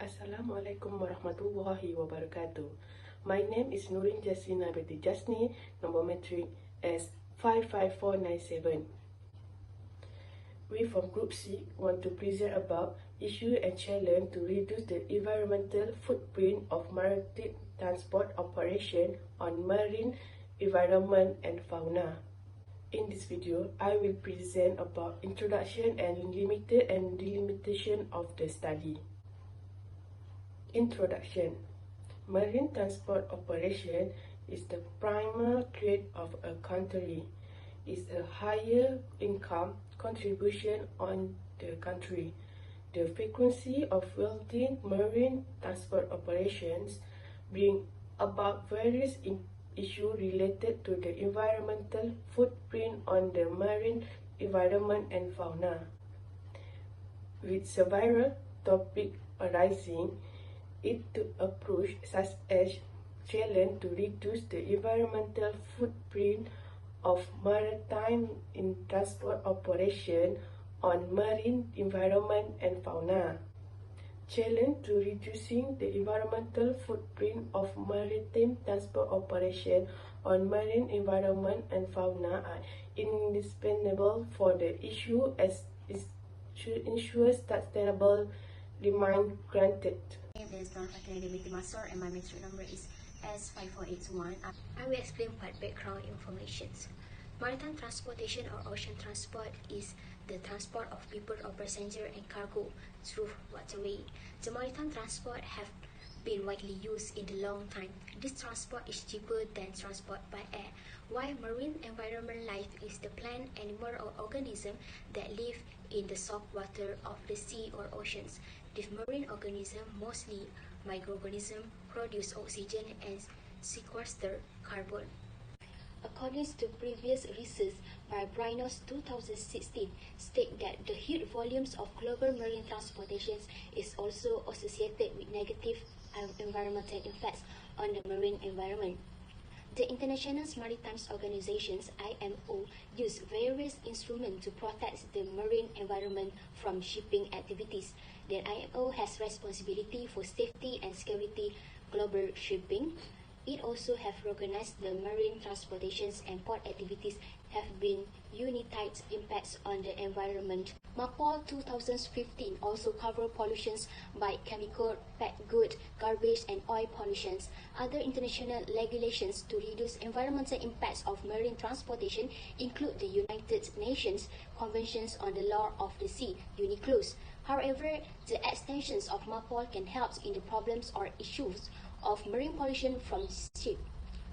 Assalamualaikum warahmatullahi wabarakatuh. My name is Nurin Jasina binti Jasni, number metric as 55497. We from Group C want to present about issue and challenge to reduce the environmental footprint of maritime transport operation on marine environment and fauna. In this video, I will present about introduction and limited and delimitation of the study. Introduction. Marine transport operation is the primary trade of a country. It's a higher income contribution on the country. The frequency of wealthy marine transport operations bring about various issues related to the environmental footprint on the marine environment and fauna. With several topics arising, it to approach such as challenge to reduce the environmental footprint of maritime in transport operation on marine environment and fauna. Challenge to reducing the environmental footprint of maritime transport operation on marine environment and fauna are indispensable for the issue as it should ensure sustainable remain granted. My name is Nur Fatina binti Masur and my metric number is S5481. I will explain what background information. Maritime transportation or ocean transport is the transport of people or passenger and cargo through waterway. The maritime transport have been widely used in the long time. This transport is cheaper than transport by air. While marine environment life is the plant, animal or organism that live in the salt water of the sea or oceans. These marine organisms, mostly microorganisms, produce oxygen and sequester carbon. According to previous research by Brinos 2016, state that the huge volumes of global marine transportation is also associated with negative environmental effects on the marine environment. The International Maritime Organizations (IMO) use various instruments to protect the marine environment from shipping activities. The IMO has responsibility for safety and security global shipping. It also has recognized the marine transportations and port activities have been united impacts on the environment. MAPOL 2015 also cover pollutions by chemical, packed good, garbage and oil pollutions. Other international regulations to reduce environmental impacts of marine transportation include the United Nations Conventions on the Law of the Sea, UNCLOS. However, the extensions of MAPOL can help in the problems or issues of marine pollution from ships.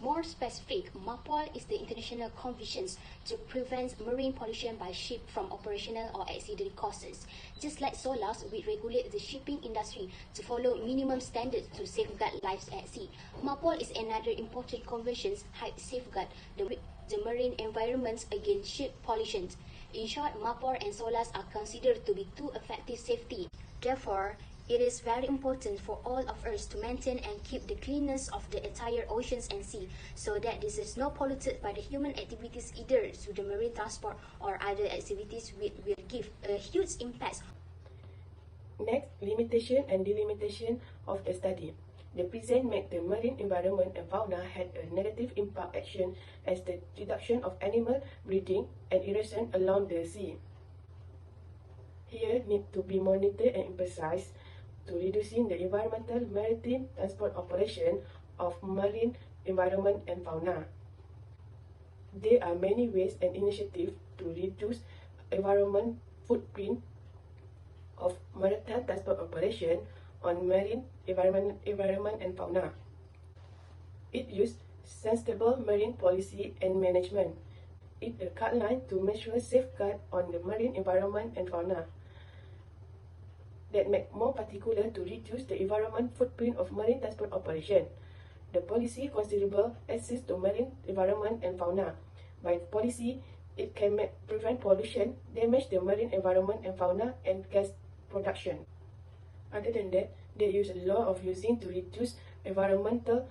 More specific, MAPOL is the international convention to prevent marine pollution by ship from operational or accident causes. Just like SOLAS, we regulate the shipping industry to follow minimum standards to safeguard lives at sea. MAPOL is another important convention to safeguard the marine environment against ship pollution. In short, MAPOL and SOLAS are considered to be two effective safety. Therefore, it is very important for all of us to maintain and keep the cleanness of the entire oceans and sea so that this is not polluted by the human activities either through the marine transport or other activities which will give a huge impact. Next, limitation and delimitation of the study. The present make the marine environment and fauna had a negative impact action as the reduction of animal breeding and erosion along the sea. Here need to be monitored and emphasized to reducing the environmental maritime transport operation of marine environment and fauna. There are many ways and initiatives to reduce environment footprint of maritime transport operation on marine environment and fauna. It uses sustainable marine policy and management. It a guideline to measure safeguard on the marine environment and fauna that make more particular to reduce the environment footprint of marine transport operation. The policy considerable access to marine environment and fauna. By policy, it can prevent pollution, damage the marine environment and fauna, and gas production. Other than that, they use a law of using to reduce environmental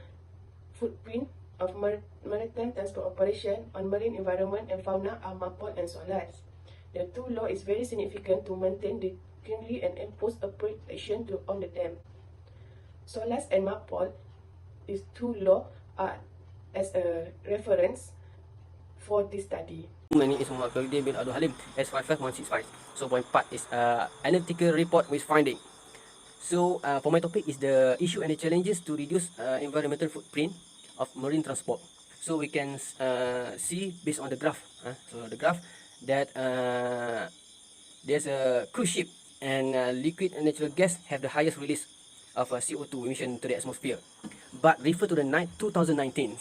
footprint of maritime transport operation on marine environment and fauna are MAPOL and SOLAS. The two law is very significant to maintain the cleanly and impose appropriate action on them. SOLAS and MAPOL is two law as a reference for this study. My name is Muhammad Faridi bin Abdul Halim, S55165. So my part is analytical report with finding. So for my topic is the issue and the challenges to reduce environmental footprint of marine transport. So we can see based on the graph. So the graph that there's a cruise ship and liquid and natural gas have the highest release of CO2 emission to the atmosphere. But refer to the 2019.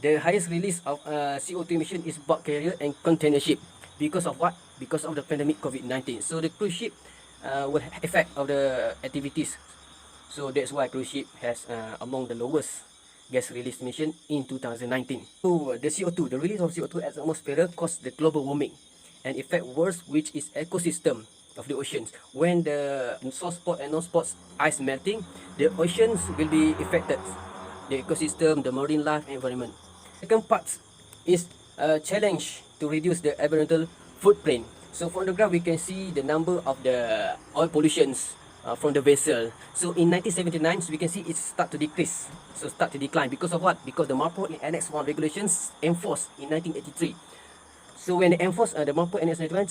The highest release of CO2 emission is bulk carrier and container ship. Because of what? Because of the pandemic COVID-19. So the cruise ship will affect of the activities. So that's why cruise ship has among the lowest gas release emission in 2019. So the CO2, the release of CO2 at the atmosphere causes the global warming and affect worse, which is ecosystem of the oceans. When the soft spot and non-spot ice melting, the oceans will be affected. The ecosystem, the marine life environment. Second part is a challenge to reduce the environmental footprint. So from the graph we can see the number of the oil pollutions from the vessel. So in 1979 we can see it start to decrease. So start to decline because of what? Because the MARPOL in Annex 1 regulations enforced in 1983. So when they enforce the MARPOL Annex 91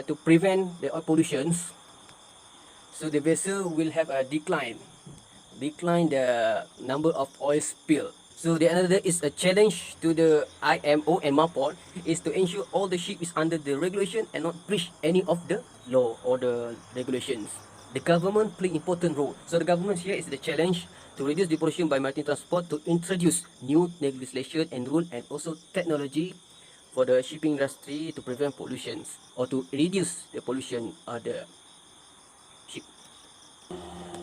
to prevent the oil pollutions, so the vessel will have a decline the number of oil spill. So the another is a challenge to the IMO and MARPOL is to ensure all the ship is under the regulation and not breach any of the law or the regulations. The government play important role. So the government here is the challenge to reduce the pollution by maritime transport, to introduce new legislation and rule and also technology for the shipping industry to prevent pollutions or to reduce the pollution of the ship.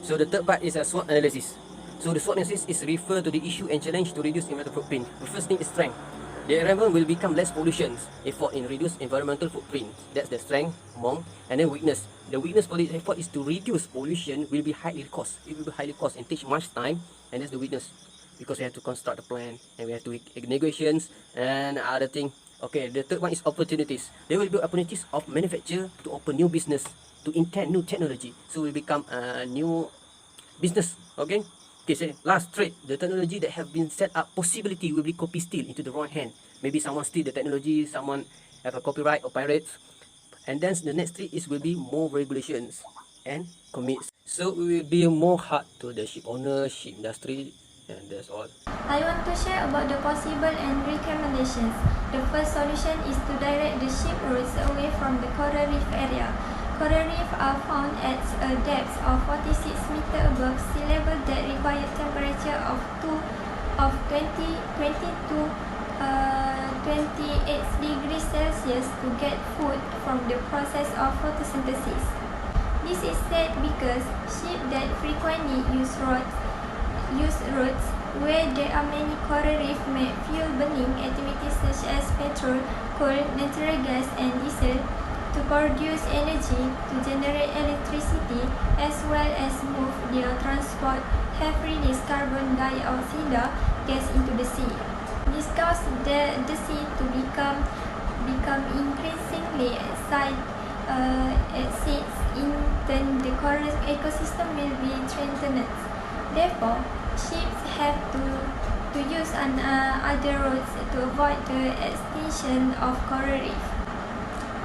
So the third part is a SWOT analysis. So the SWOT analysis is refer to the issue and challenge to reduce environmental footprint. The first thing is strength. The environment will become less pollution effort in reduce environmental footprint. That's the strength among. And then weakness. The weakness for this effort is to reduce pollution will be highly cost. It will be highly cost and take much time, and that's the weakness. Because we have to construct the plan and we have to make negotiations and other thing. Okay, the third one is opportunities. There will be opportunities of manufacture to open new business, to intend new technology. So we become a new business. Okay. Okay, so last trait, the technology that have been set up, possibility will be copy steal into the wrong hand. Maybe someone steal the technology, someone have a copyright or pirates. And then the next trait is will be more regulations and commits. So it will be more hard to the ship owner, ship industry, and that's all. I want to share about the possible and recommendations. The first solution is to direct the ship routes away from the coral reef area. Coral reef are found at a depth of 46 meters above sea level that require temperature of 20 to 28 degrees Celsius to get food from the process of photosynthesis. This is said because ships that frequently use roads where there are many coral reefs make fuel burning activities such as petrol, coal, natural gas, and diesel to produce energy to generate electricity as well as move their transport have released carbon dioxide gas into the sea. This causes the sea to become increasingly acidic. In turn, the coral ecosystem will be threatened. Therefore, ships have to use other routes to avoid the extinction of coral reef.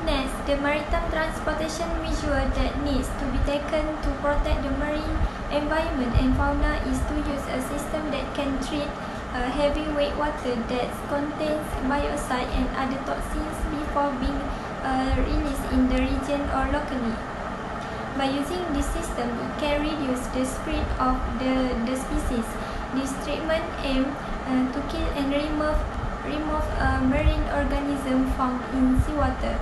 Next, the maritime transportation measure that needs to be taken to protect the marine environment and fauna is to use a system that can treat heavyweight water that contains biocide and other toxins before being released in the region or locally. By using this system, it can reduce the spread of the species. This treatment aims to kill and remove marine organisms found in seawater,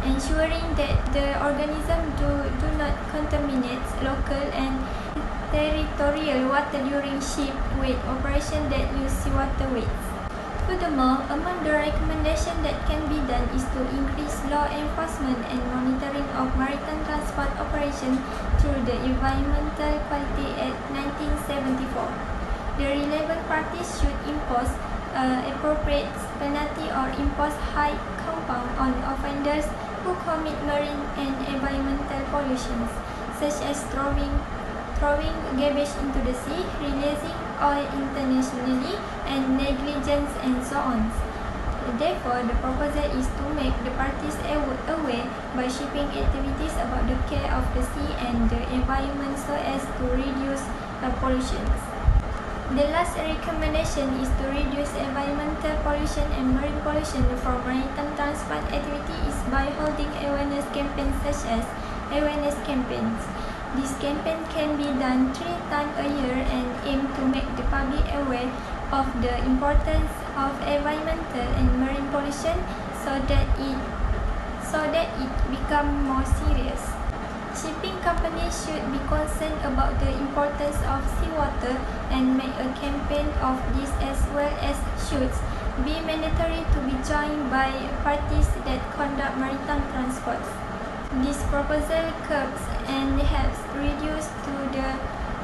ensuring that the organisms do not contaminate local and territorial water during ship weight operation that use seawater weights. Furthermore, among the recommendations that can be done is to increase law enforcement and monitoring of maritime transport operation through the Environmental Quality Act 1974. The relevant parties should impose appropriate penalty or impose high compound on offenders who commit marine and environmental pollutions. such as throwing garbage into the sea, releasing oil internationally, and negligence and so on. Therefore, the proposal is to make the parties aware by shipping activities about the care of the sea and the environment so as to reduce pollution. The last recommendation is to reduce environmental pollution and marine pollution from maritime transport activity is by holding awareness campaigns such as awareness campaigns. This campaign can be done 3 times a year and aim to make the public aware of the importance of environmental and marine pollution so that it become more serious. Shipping companies should be concerned about the importance of seawater and make a campaign of this as well as should be mandatory to be joined by parties that conduct maritime transport. This proposal curbs and helps reduce to the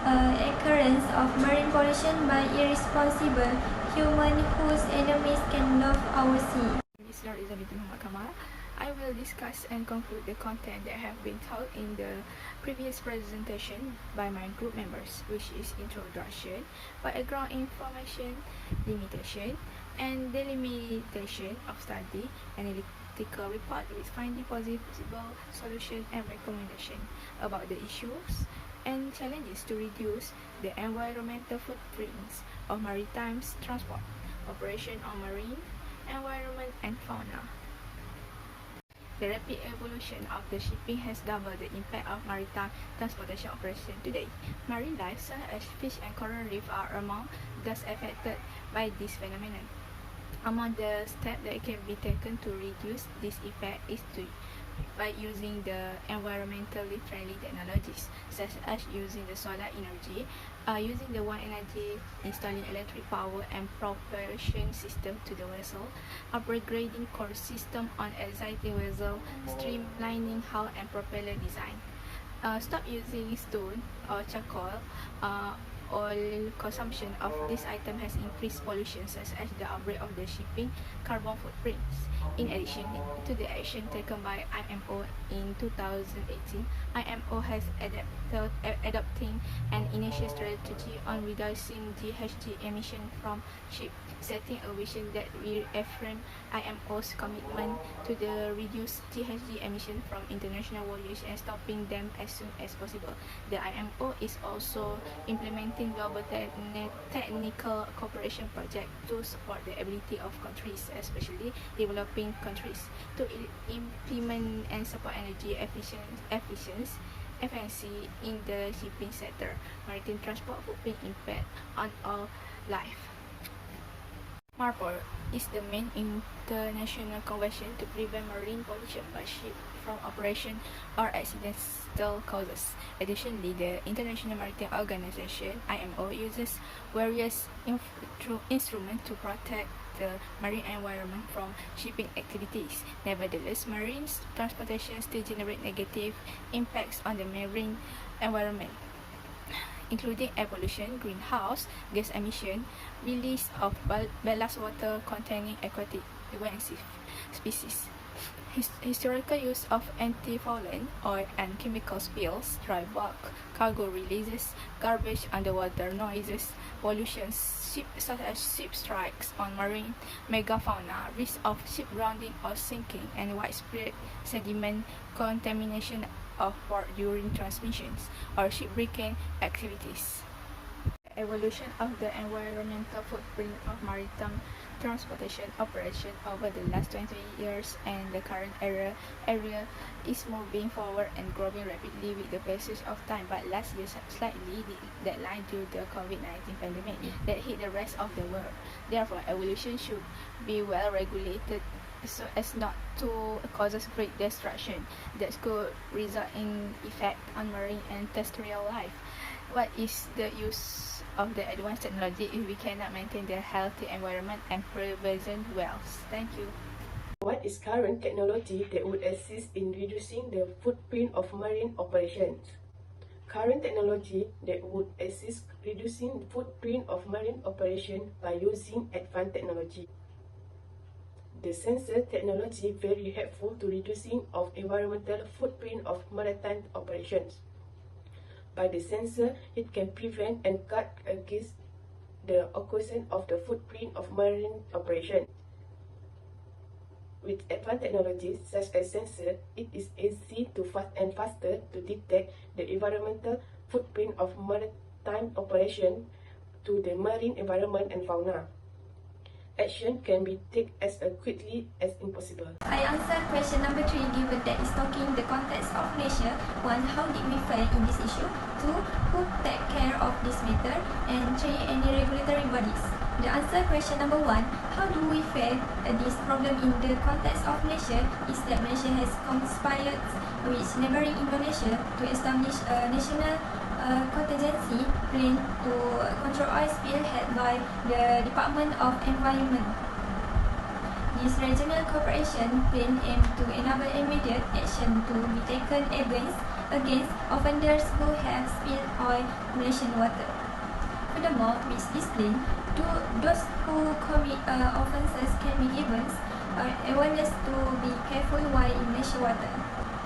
occurrence of marine pollution by irresponsible humans whose enemies can love our sea. Mr. Izzaluddin Muhammad Kamal. I will discuss and conclude the content that have been taught in the previous presentation by my group members, which is introduction, background information, limitation, and delimitation of study, analytical report with finding possible solution and recommendation about the issues and challenges to reduce the environmental footprints of maritime transport, operation on marine, environment and fauna. The rapid evolution of the shipping has doubled the impact of maritime transportation operation today. Marine life, such as fish and coral reef, are among those affected by this phenomenon. Among the steps that can be taken to reduce this effect is by using the environmentally friendly technologies, such as using the solar energy, using the wind energy, installing electric power and propulsion system to the vessel, upgrading core system on existing vessel, streamlining hull and propeller design. Stop using stone or charcoal. Oil consumption of this item has increased pollution such as the outbreak of the shipping carbon footprints. In addition to the action taken by IMO in 2018, IMO has adopting an initial strategy on reducing GHG emission from ships, setting a vision that reaffirms IMO's commitment to the reduce GHG emission from international voyages and stopping them as soon as possible. The IMO is also implementing global technical cooperation project to support the ability of countries, especially developing countries, to implement and support energy efficiency in the shipping sector. Maritime transport footprint impact on all life. MARPOL is the main international convention to prevent marine pollution by ship from operation or accidental causes. Additionally, the International Maritime Organization (IMO) uses various instruments to protect the marine environment from shipping activities. Nevertheless, marine transportation still generates negative impacts on the marine environment, including air pollution, greenhouse gas emission, release of ballast water containing aquatic species, historical use of antifouling oil and chemical spills, dry bulk, cargo releases, garbage, underwater noises, pollution, such as ship strikes on marine megafauna, risk of ship grounding or sinking, and widespread sediment contamination of port during transmissions or shipbreaking activities. Evolution of the environmental footprint of maritime transportation operation over the last 20 years and the current area is moving forward and growing rapidly with the passage of time, but last year slightly deadline due to the COVID-19 pandemic that hit the rest of the world. Therefore, evolution should be well regulated so as not to cause great destruction that could result in effect on marine and terrestrial life. What is the use of the advanced technology if we cannot maintain the healthy environment and prevent wells? Thank you. What is current technology that would assist in reducing the footprint of marine operations? Current technology that would assist reducing the footprint of marine operation by using advanced technology. The sensor technology very helpful to reducing of environmental footprint of maritime operations. by the sensor, it can prevent and guard against the occlusion of the footprint of marine operation. With advanced technologies such as sensor, it is easy to faster to detect the environmental footprint of maritime operation to the marine environment and fauna. Action can be taken as quickly as possible. I answer question number 3 given that is talking the context of Malaysia. 1. How did we fare in this issue? 2. Who take care of this matter? And 3. Any regulatory bodies? The answer question number 1. How do we fare this problem in the context of Malaysia is that Malaysia has conspired with neighboring Indonesia to establish a national contingency plan to control oil spill head by the Department of Environment. This regional cooperation plan aims to enable immediate action to be taken against offenders who have spilled oil Malaysian water. Furthermore, with this plan, those who commit offences can be given awareness to be careful while in Malaysian water.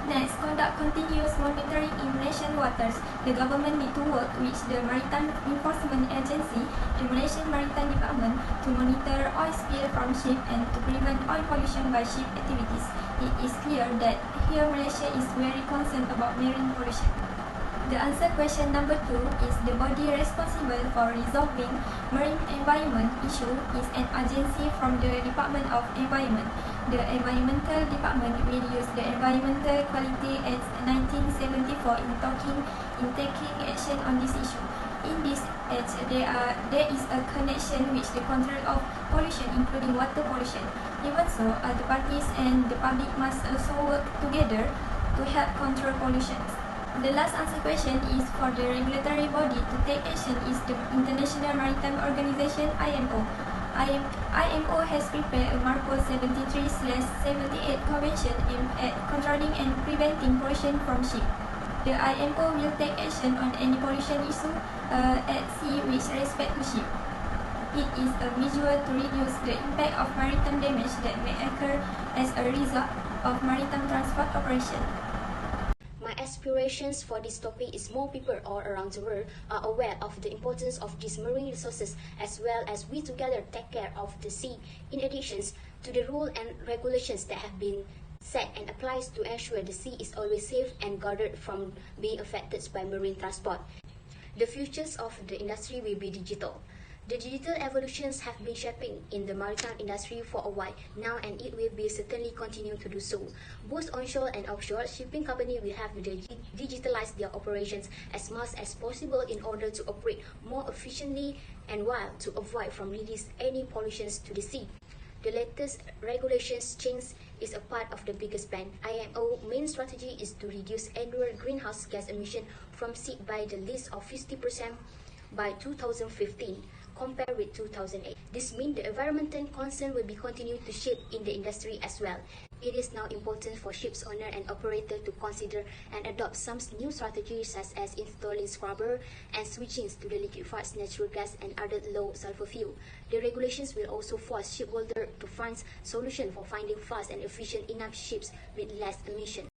Next, conduct continuous monitoring in Malaysian waters. The government need to work with the Maritime Enforcement Agency, the Malaysian Maritime Department, to monitor oil spill from ship and to prevent oil pollution by ship activities. It is clear that here Malaysia is very concerned about marine pollution. The answer question number 2 is the body responsible for resolving marine environment issue is an agency from the Department of Environment. The Environmental Department will use the Environmental Quality Act 1974 in taking action on this issue. In this act, there is a connection with the control of pollution, including water pollution. Even so, other parties and the public must also work together to help control pollution. The last answer question is for the regulatory body to take action is the International Maritime Organization (IMO). IMO has prepared a MARPOL 73/78 Convention aimed at controlling and preventing pollution from ships. The IMO will take action on any pollution issue at sea with respect to ships. It is a measure to reduce the impact of maritime damage that may occur as a result of maritime transport operation. My aspirations for this topic is more people all around the world are aware of the importance of these marine resources as well as we together take care of the sea, in addition to the rules and regulations that have been set and applies to ensure the sea is always safe and guarded from being affected by marine transport. The futures of the industry will be digital. The digital evolutions have been shaping in the maritime industry for a while now, and it will be certainly continue to do so. Both onshore and offshore shipping companies will have to digitalize their operations as much as possible in order to operate more efficiently and while to avoid from release any pollutions to the sea. The latest regulations change is a part of the biggest plan. IMO main strategy is to reduce annual greenhouse gas emission from ship by the least of 50% by 2015. Compared with 2008. This means the environmental concern will be continued to shape in the industry as well. It is now important for ships owner and operator to consider and adopt some new strategies such as installing scrubber and switching to the liquefied natural gas and other low sulfur fuel. The regulations will also force shipholders to find solutions for finding fast and efficient enough ships with less emission.